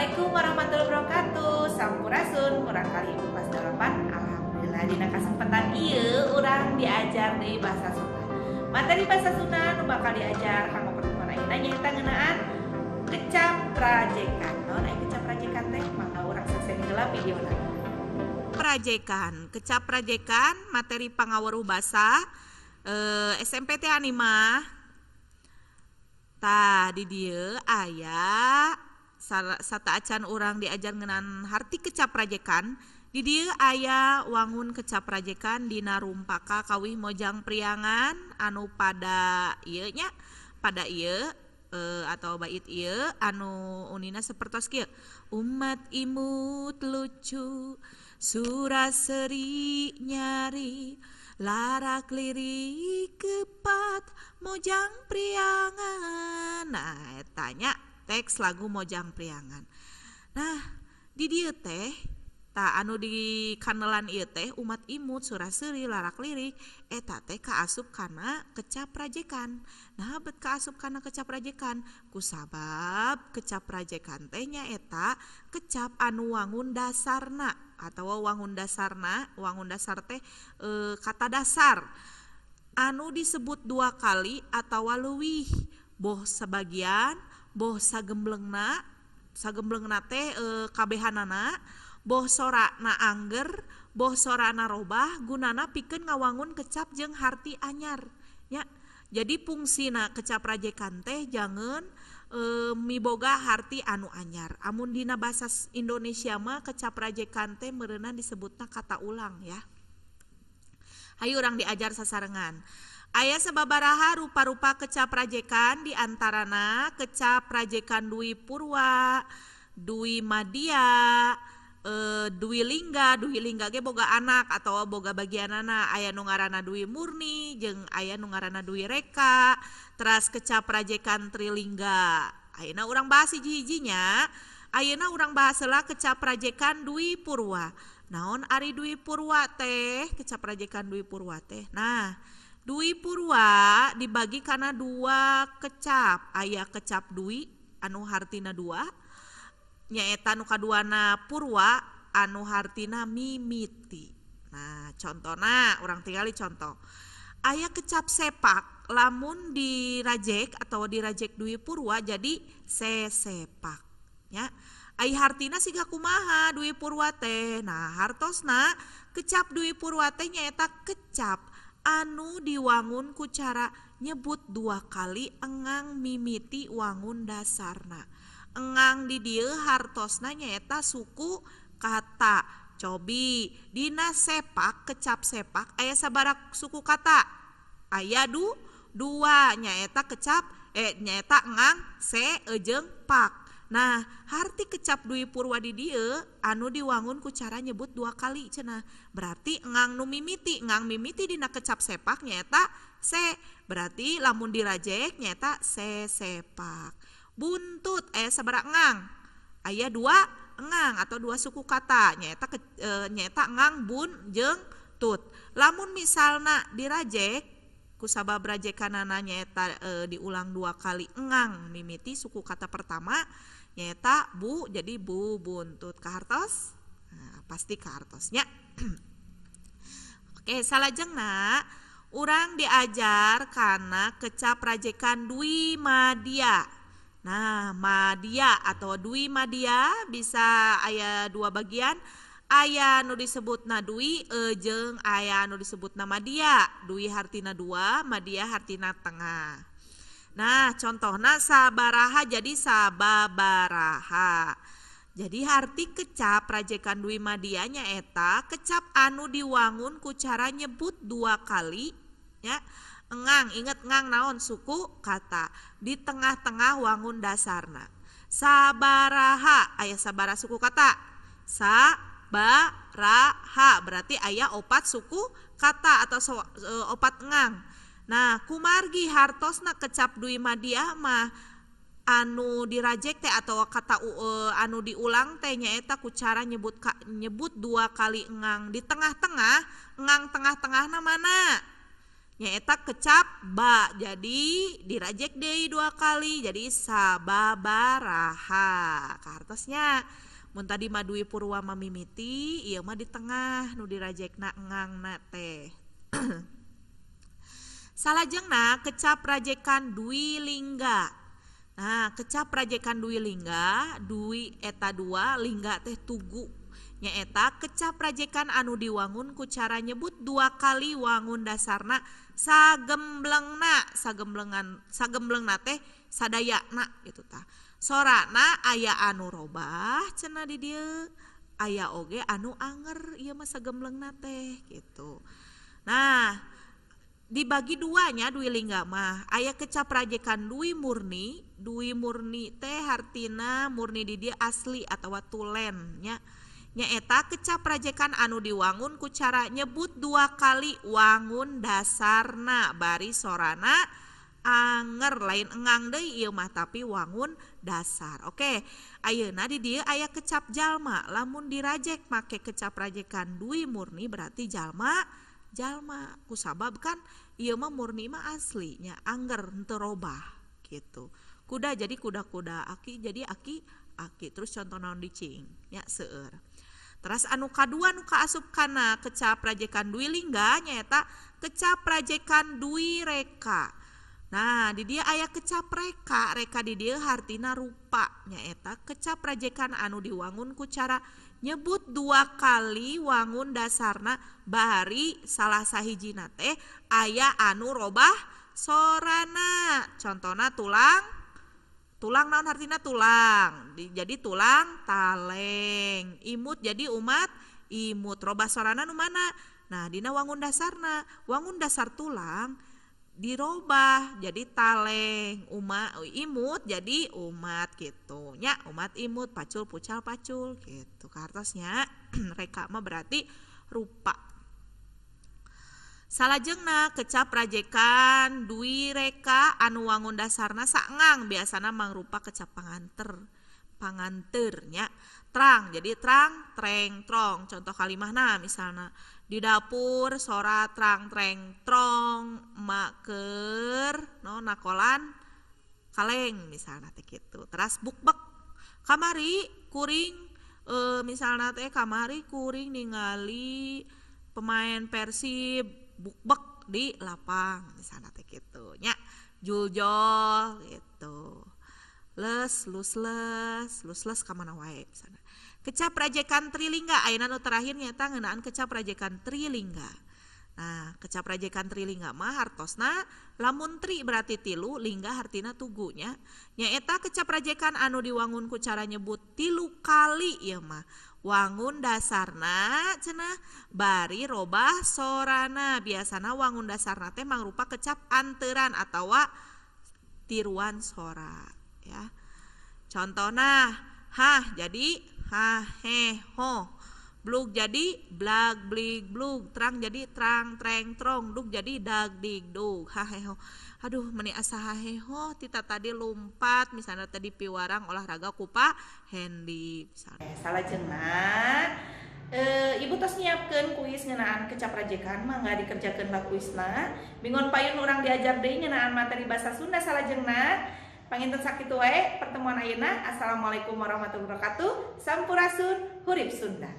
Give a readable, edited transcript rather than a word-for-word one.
Assalamualaikum warahmatullahi wabarakatuh. Sampurasun, kurang kali ibu kelas 8. Alhamdulillah dina kesempatan ieu urang diajar di bahasa Sunda. Materi bahasa Sunda nu bakal diajar kanggo pertemuan ayeuna nyaeta ngeunaan kecap prajekan. Naon aya kecap prajekan teh? Mangga urang saksien heula videona. Prajekan, kecap prajekan materi pangaweruh basa SMP teh anima. Tah di dieu aya sata acan urang diajar ngeunaan harti kecap prajekan. Di dieu aya wangun kecap prajekan dina rumpaka kawih mojang priangan anu pada ieu nya pada ieu atau bait ieu anu unina sapertos kieu. Umat imut lucu suraseri nyari larak lirik kepat mojang priangan. Nah tanya teks lagu mojang priangan. Nah di dieu teh ta anu di kanelan ieu teh umat imut suraseri larak lirik eta teh kaasup kana kecap prajekan. Nah bet kaasup kana kecap prajekan kusabab kecap prajekan teh nya eta kecap anu wangun dasarna atau wangun dasar teh kata dasar anu disebut dua kali atau leuwih boh sebagian boh sagemblengna teh kabehanana boh sorana angger boh sorana robah gunana pikeun ngawangun kecap jeung harti anyar nya. Jadi fungsina kecap prajekan teh jangeun miboga harti anu anyar. Amun dina bahasa Indonesia mah kecap prajekan teh meureunna disebutna kata ulang ya. Hayu urang diajar sasarengan. Aya sababaraha rupa-rupa kecap prajekan diantarana kecap prajekan Dwi Purwa, Dwi Madya, Dwi Lingga ge boga anak atau boga bagianana. Aya nu ngaranna Dwi Murni jeung aya nu ngaranna Dwi Reka. Teras kecap prajekan Trilingga. Ayeuna urang bahas hiji-hijinya. Ayeuna urang bahas heula kecap prajekan Dwi Purwa. Naon ari Dwi Purwa teh? Kecap prajekan Dwi Purwa teh. Nah, Dwi Purwa dibagi kana dua kecap. Aya kecap Dwi anu hartina dua. Nyaeta nu kaduana Purwa anu hartina mimiti. Nah, contona urang tingali contoh. Aya kecap sepak lamun dirajek atau dirajek Dwi Purwa jadi sesepak nya. Ai hartina siga kumaha Dwi Purwa teh. Nah, hartosna kecap Dwi Purwa teh nyaeta kecap anu diwangun ku cara nyebut dua kali engang mimiti wangun dasarna. Engang di dieu hartosna nyaeta suku kata. Cobi dina sepak kecap sepak aya sabaraha suku kata? Aya dua nyaeta kecap nyaeta engang se jeung pak. Nah, harti kecap Dwi Purwa di dieu anu diwangun ku cara nyebut dua kali cenah. Berarti engang nu mimiti, engang mimiti dina kecap sepak nyaeta se. Berarti lamun dirajek nyaeta se sepak. Buntut aya sabaraha engang? Aya dua engang atau dua suku kata nyaeta engang bun jeung tut. Lamun misalna dirajek kusabab rajekanana nyaeta diulang dua kali engang mimiti suku kata pertama nyaeta bu jadi bu buntut kahartos. Nah, pasti kahartosnya. Oke, salajengna urang diajar kana kecap rajekan Dwi Madya. Nah, Madya atau Dwi Madya bisa aya dua bagian. Aya nu disebutna Dwi jeung aya nu disebutna Madya. Dwi hartina dua, Madya hartina tengah. Nah, contohna sabaraha jadi sababaraha. Jadi harti kecap prajekan Dwi Madya nyaeta kecap anu diwangun ku cara nyebut dua kali ya. Engang, inget engang naon suku kata di tengah-tengah wangun dasarna. Sabaraha aya sabaraha suku kata? Sabaraha berarti aya opat suku kata atau opat engang. Nah, kumargi hartosna kecap Dwi Madya mah anu dirajek teh atau kata anu diulang teh nyaeta ku cara nyebut dua kali engang di tengah-tengah. Engang tengah-tengahna mana? nyaeta kecap ba, jadi dirajek deui 2 kali jadi sababaraha. Kartosnya mun tadi mah Dwi Purwa mamimiti, ieu mah di tengah nu dirajekna engangna teh. Salajengna kecap rajekan Dwi Lingga. Nah, kecap rajekan Dwi Lingga, Dwi eta 2, Lingga teh tugu. Nyaeta kecap rajekan anu diwangun ku cara nyebut 2 kali wangun dasarna sagemblengna. Sagemblengna teh sadayana gitu tah. Sorana aya anu robah cenah di dieu, aya oge anu anger, ieu mah sagemblengna teh gitu. Nah, dibagi duanya Dwi Lingga mah aya kecap rajekan Dwi Murni. Dwi Murni teh hartina murni di dia asli atawa tulen nya. Nyaeta kecap rajekan anu diwangun ku cara nyebut 2 kali wangun dasarna bari sorana anger, lain engang deui ieu mah tapi wangun dasar. Oke, ayeuna di dieu aya kecap jalma. Lamun dirajek make kecap rajekan Dwi Murni berarti jalma kusabab kan ieu mah murni mah aslinya angger henteu robah gitu. Kuda jadi kuda-kuda, aki jadi aki terus contoh naon dicing nya seueur. Terus anu kadua nu kaasup kana kecap rajekan Dwi Lingga nyaeta kecap rajekan Dwi Reka. Nah, di dia aya kecap reka di dia hartina rupa nyaeta kecap rajekan anu diwangun ku cara nyebut 2 kali wangun dasarna bari salah sahijina teh aya anu robah sorana. Contona tulang naon hartina tulang, jadi tulang taleng. Imut jadi umat imut, robah sorana nu mana? Nah, dina wangun dasarna, wangun dasar tulang dirobah jadi taleng, imut jadi umat gitu nya, umat imut, pacul pucal pacul gitu. Kartosnya reka mah berarti rupa. Salajengna kecap rajekan Dwi Reka anu wangun dasarna saengang, biasana mangrupa kecap panganteur nya. Trang jadi trang treng trong, contoh kalimahna misalna di dapur sora trang treng trong maker no nakolan kaleng misalna teh gitu. Teras bukbek kamari kuring misalna teh kamari kuring ningali pemain Persib bukbek di lapang misalna teh gitu nya. Juljol gitu. Les kamana wae misalna. Kecap rajekan Trilingga ayeuna nu terakhir nyaeta ngeunaan kecap rajekan Trilingga. Nah, kecap rajekan Trilingga mah hartosna lamun tri berarti 3, lingga hartina tugu nya. Nyaeta kecap rajekan anu diwangun ku cara nyebut 3 kali ieu mah. Wangun dasarna cenah bari robah sorana. Biasana wangun dasarna teh mangrupa kecap anteuran atawa tiruan sora ya. Contohna hah jadi ha he ho, blug jadi blag blig blug, trang jadi trang treng trong, dug jadi dag dig dug, ha he ho. Aduh meni asa ha he ho tita tadi lompat misalnya tadi piwarang olahraga kupa Hendy misalnya. Salajengna Ibu tos nyiapkeun kuis ngeunaan kecap rajekan mangga dikerjakeun lah kuisna. Bingon payun urang diajar deui ngeunaan materi basa Sunda salajengna. Panginten sakitu wae pertemuan ayeuna. Assalamualaikum warahmatullahi wabarakatuh. Sampurasun hurip Sunda.